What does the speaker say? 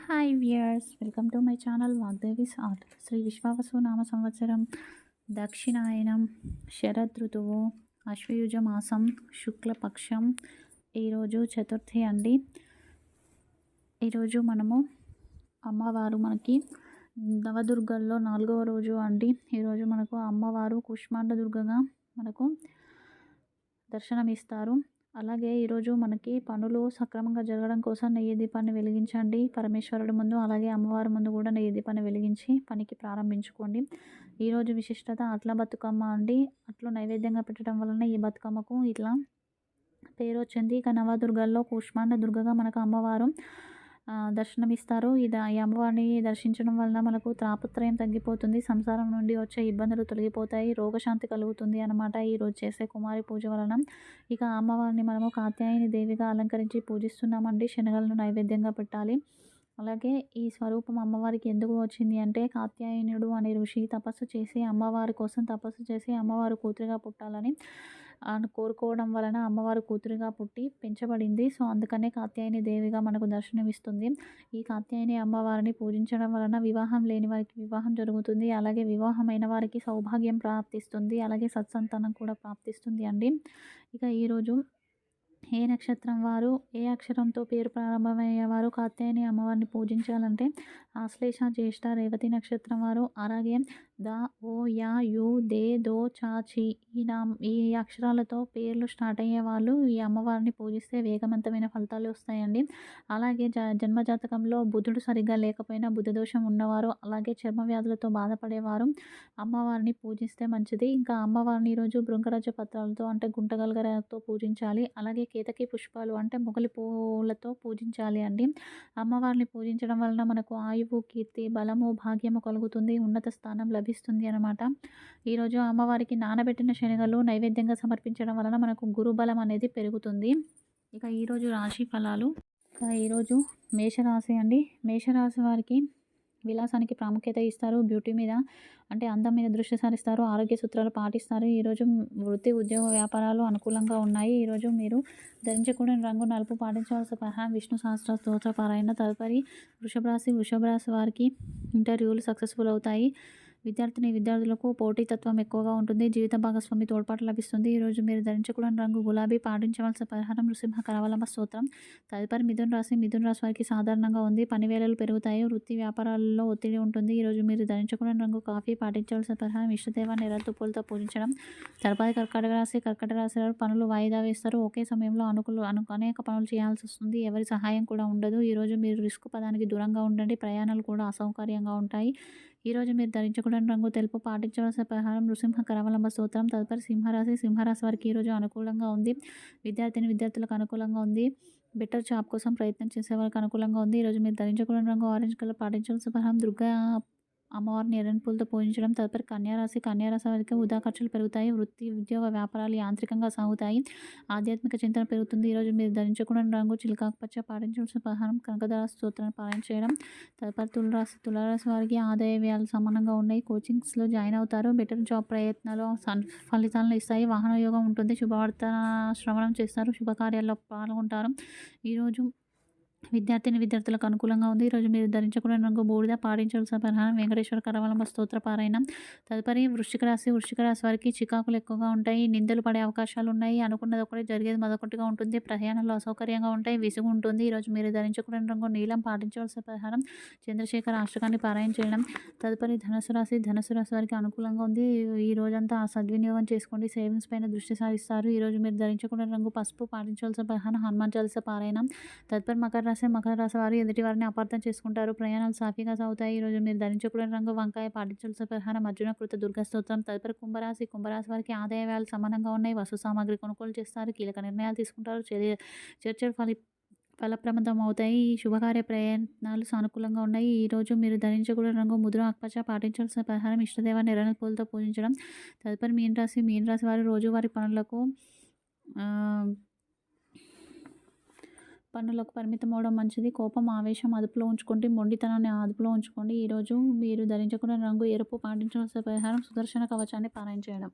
Hi viewers, welcome to my channel Vagdevi's art. Shri Vishwavasu నామ సంవత్సరం, దక్షిణాయనం, శరద్ ఋతువు, అశ్వయుజ మాసం, శుక్లపక్షం. ఈరోజు చతుర్థి అండి. ఈరోజు మనము అమ్మవారు మనకి నవదుర్గల్లో 4వ రోజు అండి. ఈరోజు మనకు అమ్మవారు కుష్మాండ దుర్గగా మనకు దర్శనమిస్తారు. అలాగే ఈరోజు మనకి పనులు సక్రమంగా జరగడం కోసం నెయ్యి దీపాన్ని వెలిగించండి పరమేశ్వరుడి ముందు. అలాగే అమ్మవారి ముందు కూడా నెయ్యి దీపాన్ని వెలిగించి పనికి ప్రారంభించుకోండి. ఈరోజు విశిష్టత అట్ల బతుకమ్మ అండి. అట్లు నైవేద్యంగా పెట్టడం వలన ఈ బతుకమ్మకు ఇట్లా పేరు వచ్చింది. ఇక నవదుర్గల్లో కూష్మాండ దుర్గగా మనకు అమ్మవారు దర్శనమిస్తారు. ఈ అమ్మవారిని దర్శించడం వలన మనకు తాపత్రయం తగ్గిపోతుంది, సంసారం నుండి వచ్చే ఇబ్బందులు తొలగిపోతాయి, రోగశాంతి కలుగుతుంది అన్నమాట ఈరోజు చేసే కుమారి పూజ వలన. ఇక అమ్మవారిని మనము కాత్యాయని దేవిగా అలంకరించి పూజిస్తున్నామండి. శనగలను నైవేద్యంగా పెట్టాలి. అలాగే ఈ స్వరూపం అమ్మవారికి ఎందుకు వచ్చింది అంటే, కాత్యాయనుడు అనే ఋషి తపస్సు చేసి అమ్మవారి కోసం తపస్సు చేసి అమ్మవారు కూతురిగా పుట్టాలని కోరుకోవడం వలన అమ్మవారు కూతురిగా పుట్టి పెంచబడింది. సో అందుకనే కాత్యాయని దేవిగా మనకు దర్శనమిస్తుంది. ఈ కాత్యాయని అమ్మవారిని పూజించడం వలన వివాహం లేని వారికి వివాహం జరుగుతుంది. అలాగే వివాహమైన వారికి సౌభాగ్యం ప్రాప్తిస్తుంది. అలాగే సత్సంతానం కూడా ప్రాప్తిస్తుంది అండి. ఇక ఈరోజు ఏ నక్షత్రం వారు, ఏ అక్షరంతో పేరు ప్రారంభమయ్యేవారు కాత్యాయని అమ్మవారిని పూజించాలంటే ఆశ్లేష, జ్యేష్ఠ, రేవతి నక్షత్రం వారు, అలాగే ద, ఓ, యా, యు, దే, దో, చా, చి ఈ అక్షరాలతో పేర్లు స్టార్ట్ అయ్యే వాళ్ళు ఈ అమ్మవారిని పూజిస్తే వేగవంతమైన ఫలితాలు వస్తాయండి. అలాగే జన్మజాతకంలో బుధుడు సరిగ్గా లేకపోయినా, బుధ దోషం ఉన్నవారు, అలాగే చర్మ వ్యాధులతో బాధపడేవారు అమ్మవారిని పూజిస్తే మంచిది. ఇంకా అమ్మవారిని ఈరోజు భృంగరాజ పత్రాలతో అంటే గుంటగలగరతో పూజించాలి. అలాగే కేతకి పుష్పాలు అంటే మొగలి పూలతో పూజించాలి అండి. అమ్మవారిని పూజించడం వలన మనకు ఆయువు, కీర్తి, బలము, భాగ్యము కలుగుతుంది, ఉన్నత స్థానం లభిస్తుంది అన్నమాట. ఈరోజు అమ్మవారికి నానబెట్టిన శనగలు నైవేద్యంగా సమర్పించడం వలన మనకు గురుబలం అనేది పెరుగుతుంది. ఇక ఈరోజు రాశి ఫలాలు. ఇక ఈరోజు మేషరాశి అండి. మేషరాశి వారికి విలాసానికి ప్రాముఖ్యత ఇస్తారు. బ్యూటీ మీద అంటే అందం మీద దృష్టి సారిస్తారు. ఆరోగ్య సూత్రాలు పాటిస్తారు. ఈరోజు వృత్తి, ఉద్యోగ, వ్యాపారాలు అనుకూలంగా ఉన్నాయి. ఈరోజు మీరు ధరించకూడని రంగు నలుపు. పాటించవలసిన పరిహారం విష్ణు సహస్ర స్తోత్ర పారాయణ. తదుపరి వృషభ రాశి వారికి ఇంటర్వ్యూలు సక్సెస్ఫుల్ అవుతాయి. విద్యార్థులకు పోటీతత్వం ఎక్కువగా ఉంటుంది. జీవిత భాగస్వామి తోడ్పాటు లభిస్తుంది. ఈరోజు మీరు ధరించకూడని రంగు గులాబీ. పాటించవలసిన పరిహారం నృసింహ కరవలంబ స్తోత్రం. తదుపరి మిథున రాశి వారికి సాధారణంగా ఉంది. పని వేళలు పెరుగుతాయి. వృత్తి వ్యాపారాలలో ఒత్తిడి ఉంటుంది. ఈరోజు మీరు ధరించకూడని రంగు కాఫీ. పాటించవలసిన పరిహారం ఇష్టదేవాన్ని ఎర్రటి పూలతో పూజించడం. తదుపరి కర్కాటక రాశి వారు పనులు వాయిదా వేస్తారు. ఒకే సమయంలో అనేక పనులు చేయాల్సి వస్తుంది. ఎవరి సహాయం కూడా ఉండదు. ఈరోజు మీరు రిస్క్ పదానికి దూరంగా ఉండండి. ప్రయాణాలు కూడా అసౌకర్యంగా ఉంటాయి. ఈరోజు మీరు ధరించకూడని రంగు తెలుపు. పాటించవలసిన పరిహారం నృసింహ కరవలంబ స్తోత్రం. తదుపరి సింహరాశి వారికి ఈరోజు అనుకూలంగా ఉంది. విద్యార్థులకు అనుకూలంగా ఉంది. బెటర్ జాబ్ కోసం ప్రయత్నం చేసే వారికి అనుకూలంగా ఉంది. ఈరోజు మీరు ధరించకూడని రంగు ఆరెంజ్ కలర్. పాటించవలసిన పరిహారం దుర్గా అమ్మవారిని ఎర్రని పూలతో పూజించడం. తదుపరి కన్యారాశి వారికి వృధా ఖర్చులు పెరుగుతాయి. వృత్తి, ఉద్యోగ, వ్యాపారాలు యాంత్రికంగా సాగుతాయి. ఆధ్యాత్మిక చింతన పెరుగుతుంది. ఈరోజు మీరు ధరించకూడని రంగు చిలకాకుపచ్చ. పాటించవలసిన పరిహారం కనకదార స్తోత్రాన్ని పారాయణ చేయడం. తదుపరి తులారాశి వారికి ఆదాయ వ్యయాలు సమానంగా ఉన్నాయి. కోచింగ్స్లో జాయిన్ అవుతారు. బెటర్ జాబ్ ప్రయత్నాలు ఫలితాలను ఇస్తాయి. వాహన యోగం ఉంటుంది. శుభవార్త శ్రవణం చేస్తారు. శుభకార్యాల్లో పాల్గొంటారు. ఈరోజు విద్యార్థులకు అనుకూలంగా ఉంది. ఈరోజు మీరు ధరించకూడని రంగు బూడిద. పాటించవలసిన పరిహారం వెంకటేశ్వర కరవలంబ స్తోత్ర పారాయణం. తదుపరి వృశ్చిక రాశి వారికి చికాకులు ఎక్కువగా ఉంటాయి. నిందలు పడే అవకాశాలు ఉన్నాయి. అనుకున్నది ఒకటి జరిగేది మరొకటిగా ఉంటుంది. ప్రయాణాలు అసౌకర్యంగా ఉంటాయి. విసుగు ఉంటుంది. ఈరోజు మీరు ధరించకూడని రంగు నీలం. పాటించవలసిన పరిహారం చంద్రశేఖర అష్టకాన్ని పారాయణ చేయడం. తదుపరి ధనుసు రాశి వారికి అనుకూలంగా ఉంది. ఈ రోజంతా సద్వినియోగం చేసుకోండి. సేవింగ్స్ పైన దృష్టి సారిస్తారు. ఈరోజు మీరు ధరించకూడని రంగు పసుపు. పాటించవలసిన పరిహారం హనుమాన్ చాలీసా పారాయణం. తదుపరి మకర రాశి వారు ఎదుటి వారిని అపార్థం చేసుకుంటారు. ప్రయాణాలు సాఫీగా సాగుతాయి. ఈరోజు మీరు ధరించకూడని రంగు వంకాయ. పాటించవలసిన పరిహారం అర్జున కృత దుర్గా స్తోత్రం. తదుపరి కుంభరాశి వారికి ఆదాయ వ్యయాలు సమానంగా ఉన్నాయి. వస్తు సామాగ్రి కొనుగోలు చేస్తారు. కీలక నిర్ణయాలు తీసుకుంటారు. చర్చలు ఫలప్రదం అవుతాయి. శుభకార్య ప్రయత్నాలు సానుకూలంగా ఉన్నాయి. ఈరోజు మీరు ధరించకూడని రంగు ముదురు ఆకుపచ్చ. పాటించవలసిన పరిహారం ఇష్టదేవాన్ని ఎర్రని పూలతో పూజించడం. తదుపరి మీన రాశి వారు రోజువారి పనులకు పరిమితం అవడం మంచిది. కోపం, ఆవేశం అదుపులో ఉంచుకోండి. మొండితనాన్ని అదుపులో ఉంచుకోండి. ఈరోజు మీరు ధరించకూడని రంగు ఎరుపు. పాటించవలసిన పరిహారం సుదర్శన కవచాన్ని పారాయణ చేయడం.